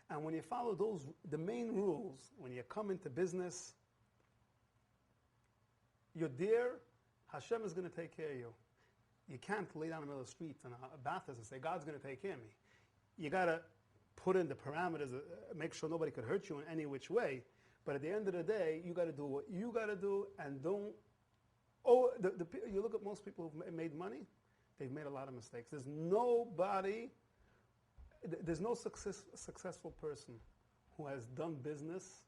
And when you follow the main rules, when you come into business, you're there, Hashem is going to take care of you. You can't lay down in the middle of the street in a bathhouse and say, God's going to take care of me. You got to put in the parameters, make sure nobody could hurt you in any which way. But at the end of the day, you got to do what you got to do, and don't. You look at most people who've made money, they've made a lot of mistakes. There's no successful person who has done business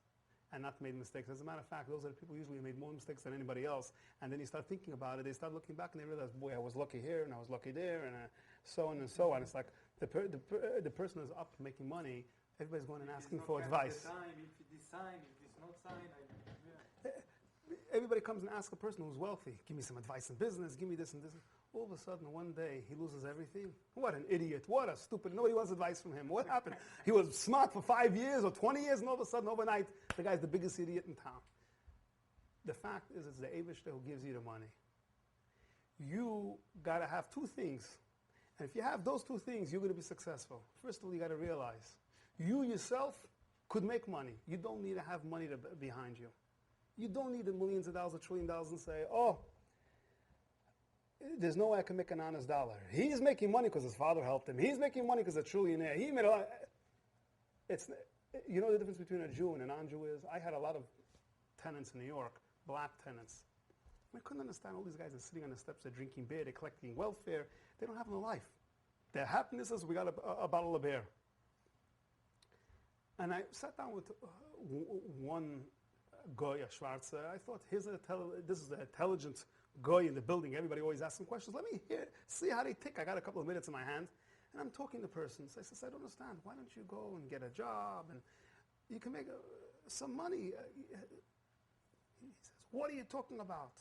and not made mistakes. As a matter of fact, those are the people who usually made more mistakes than anybody else. And then you start thinking about it, they start looking back and they realize, boy, I was lucky here and I was lucky there, and so on and so on. It's like the person who's up making money, everybody's going and asking for advice. If it's not signed, Everybody comes and asks a person who's wealthy, give me some advice in business, give me this and this. All of a sudden, one day, he loses everything. What an idiot. What a stupid. Nobody wants advice from him. What happened? He was smart for 5 years or 20 years, and all of a sudden, overnight, the guy's the biggest idiot in town. The fact is, it's the Eivishter who gives you the money. You got to have two things. And if you have those two things, you're going to be successful. First of all, you got to realize, you yourself could make money. You don't need to have money behind you. You don't need the millions of dollars, $1 trillion, and say, oh, there's no way I can make an honest dollar. He's making money because his father helped him. He's making money because he's a trillionaire. He made a lot. You know the difference between a Jew and a non-Jew is? I had a lot of tenants in New York, black tenants. I couldn't understand all these guys are sitting on the steps, they're drinking beer, they're collecting welfare. They don't have no life. Their happiness is we got a bottle of beer. And I sat down with one guy, a Schwarzer. I thought, this is the intelligent guy in the building. Everybody always asks him questions. Let me see how they tick. I got a couple of minutes in my hand, and I'm talking to persons. I says, I don't understand. Why don't you go and get a job, and you can make some money? He says, what are you talking about?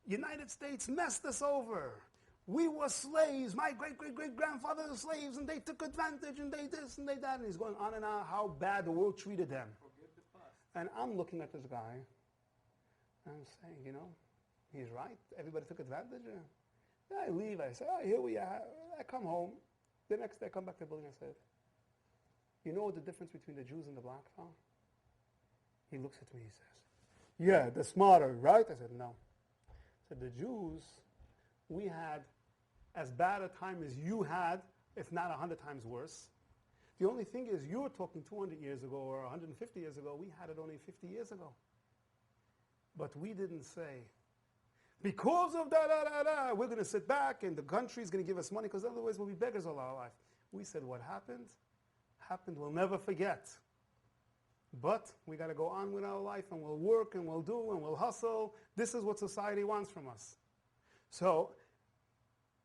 United States messed us over. We were slaves. My great-great-great-grandfather was slaves, and they took advantage, and they this, and they that. And he's going on and on how bad the world treated them. And I'm looking at this guy, and I'm saying, he's right. Everybody took advantage. I leave. I say, oh, here we are. I come home. The next day I come back to the building. I said, you know what the difference between the Jews and the blacks are? He looks at me. He says, yeah, the smarter, right? I said, no. I said, the Jews, we had as bad a time as you had, if not 100 times worse. The only thing is, you were talking 200 years ago or 150 years ago. We had it only 50 years ago. But we didn't say, because of we're going to sit back and the country's going to give us money because otherwise we'll be beggars all our life. We said what happened, we'll never forget. But we got to go on with our life, and we'll work and we'll do and we'll hustle. This is what society wants from us. So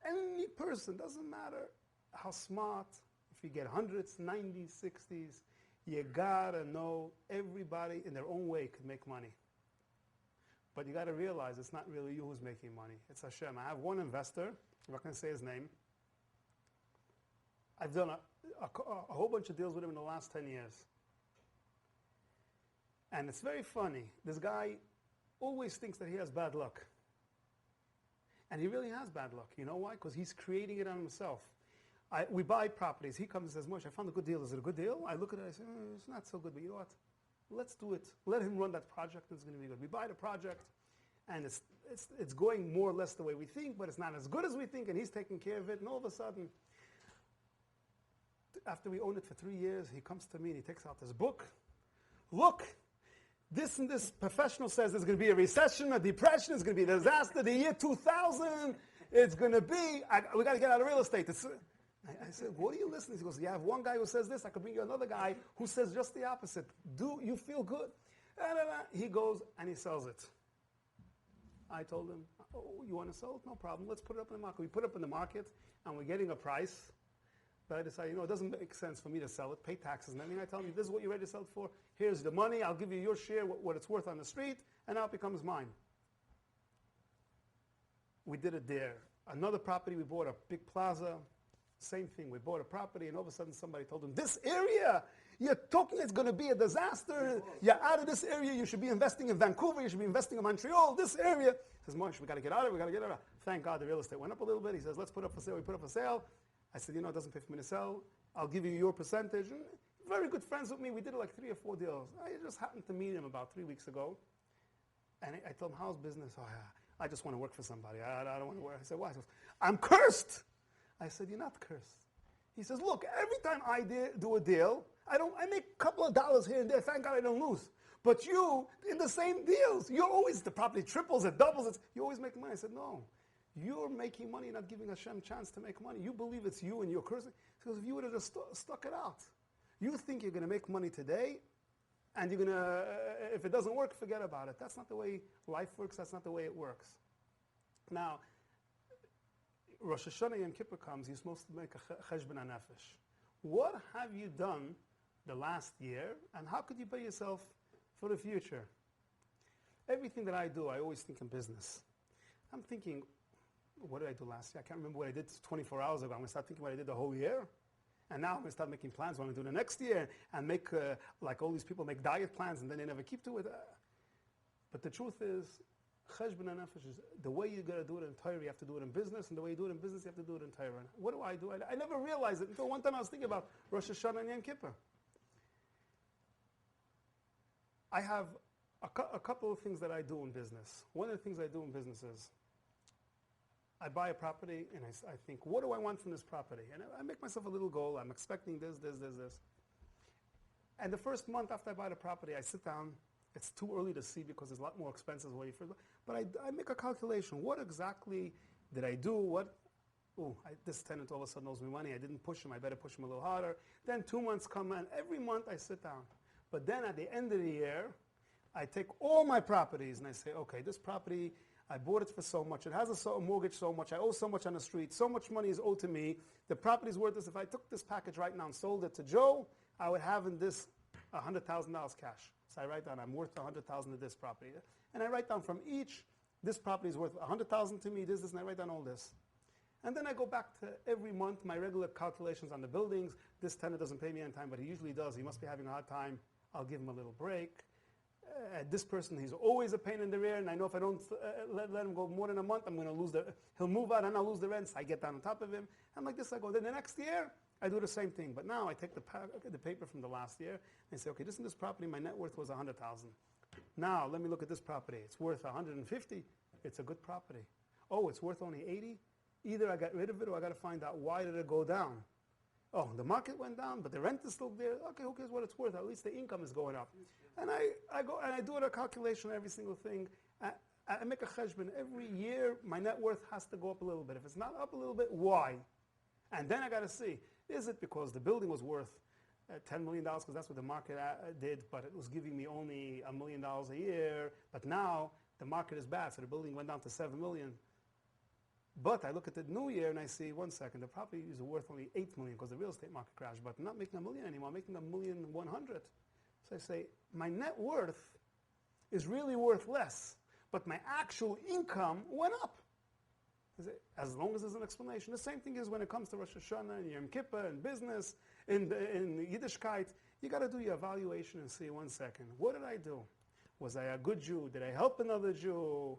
any person, doesn't matter how smart, if you get hundreds, 90s, 60s, you got to know everybody in their own way could make money. But you got to realize it's not really you who's making money. It's Hashem. I have one investor, I'm not going to say his name. I've done a whole bunch of deals with him in the last 10 years. And it's very funny. This guy always thinks that he has bad luck. And he really has bad luck. You know why? Because he's creating it on himself. We buy properties. He comes and says, Moshe, I found a good deal. Is it a good deal? I look at it, I say, it's not so good, but you know what? Let's do it. Let him run that project, and it's going to be good. We buy the project, and it's going more or less the way we think, but it's not as good as we think, and he's taking care of it. And all of a sudden, after we own it for 3 years, he comes to me and he takes out this book. Look, this and this professional says there's going to be a recession, a depression, it's going to be a disaster. The year 2000, it's going to be, we got to get out of real estate. I said, what are you listening to? He goes, you have one guy who says this, I could bring you another guy who says just the opposite. Do you feel good? He goes and he sells it. I told him, oh, you want to sell it? No problem. Let's put it up in the market. We put it up in the market, and we're getting a price. But I decided, it doesn't make sense for me to sell it, pay taxes and everything. I tell him, this is what you're ready to sell it for. Here's the money. I'll give you your share, what it's worth on the street, and now it becomes mine. We did it there. Another property, we bought a big plaza. Same thing. We bought a property, and all of a sudden somebody told him, this area, you're talking it's going to be a disaster. You're out of this area. You should be investing in Vancouver. You should be investing in Montreal. This area. He says, Moshe, we got to get out of it. We got to get out of it. Thank God the real estate went up a little bit. He says, let's put up for sale. We put up for sale. I said, it doesn't pay for me to sell. I'll give you your percentage. And very good friends with me. We did like 3 or 4 deals. I just happened to meet him about 3 weeks ago. And I told him, how's business? Oh, yeah, I just want to work for somebody. I don't want to work. I said, why? He goes, I'm cursed. I said, you're not cursed. He says, look, every time I do a deal, I make a couple of dollars here and there. Thank God I don't lose. But you, in the same deals, you're always, the property triples, it doubles, you always make money. I said, no. You're making money, not giving Hashem a chance to make money. You believe it's you and you're cursing. He goes, if you would have just stuck it out. You think you're going to make money today, and you're going to, if it doesn't work, forget about it. That's not the way life works. That's not the way it works. Now, Rosh Hashanah Yom Kippur comes, you're supposed to make a cheshbon hanefesh. What have you done the last year, and how could you pay yourself for the future? Everything that I do, I always think in business. I'm thinking, what did I do last year? I can't remember what I did 24 hours ago. I'm going to start thinking what I did the whole year. And now I'm going to start making plans what I'm going to do the next year and make, like all these people make diet plans and then they never keep to it. But the truth is, cheshbon hanefesh is the way you got to do it in Torah, you have to do it in business, and the way you do it in business, you have to do it in Torah. What do? I never realized it until one time I was thinking about Rosh Hashanah and Yom Kippur. I have a couple of things that I do in business. One of the things I do in business is I buy a property and I think, what do I want from this property? And I make myself a little goal. I'm expecting this. And the first month after I buy the property, I sit down. It's too early to see because there's a lot more expenses when you first buy. But I make a calculation. What exactly did I do? This tenant all of a sudden owes me money. I didn't push him. I better push him a little harder. Then 2 months come and every month I sit down. But then at the end of the year, I take all my properties and I say, okay, this property, I bought it for so much. It has a mortgage so much. I owe so much on the street. So much money is owed to me. The property's worth this. If I took this package right now and sold it to Joe, I would have in this $100,000 cash. So I write down, I'm worth $100,000 to this property. And I write down from each, this property is worth $100,000 to me, this, and I write down all this. And then I go back to every month, my regular calculations on the buildings. This tenant doesn't pay me on time, but he usually does. He must be having a hard time. I'll give him a little break. This person, he's always a pain in the rear, and I know if I don't let him go more than a month, I'm going to lose he'll move out and I'll lose the rent, so I get down on top of him. And like this I go. Then the next year, I do the same thing. But now I take the paper from the last year and say, okay, this property, my net worth was $100,000. Now let me look at this property. It's worth $150,000. It's a good property. Oh, it's worth only $80,000. Either I got rid of it or I got to find out why did it go down. Oh, the market went down, but the rent is still there. Okay, who cares what it's worth? At least the income is going up. And I go and I do a calculation on every single thing. I make a cheshbon. Every year, my net worth has to go up a little bit. If it's not up a little bit, why? And then I got to see, is it because the building was worth $10 million, because that's what the market did, but it was giving me only $1 million a year, but now the market is bad, so the building went down to $7 million. But I look at the new year and I see, 1 second, the property is worth only $8 million because the real estate market crashed, but I'm not making $1 million anymore, I'm making $1,100,000. So I say, my net worth is really worth less, but my actual income went up. As long as there's an explanation. The same thing is when it comes to Rosh Hashanah and Yom Kippur and business, in Yiddishkeit, you got to do your evaluation and see, 1 second, what did I do? Was I a good Jew? Did I help another Jew?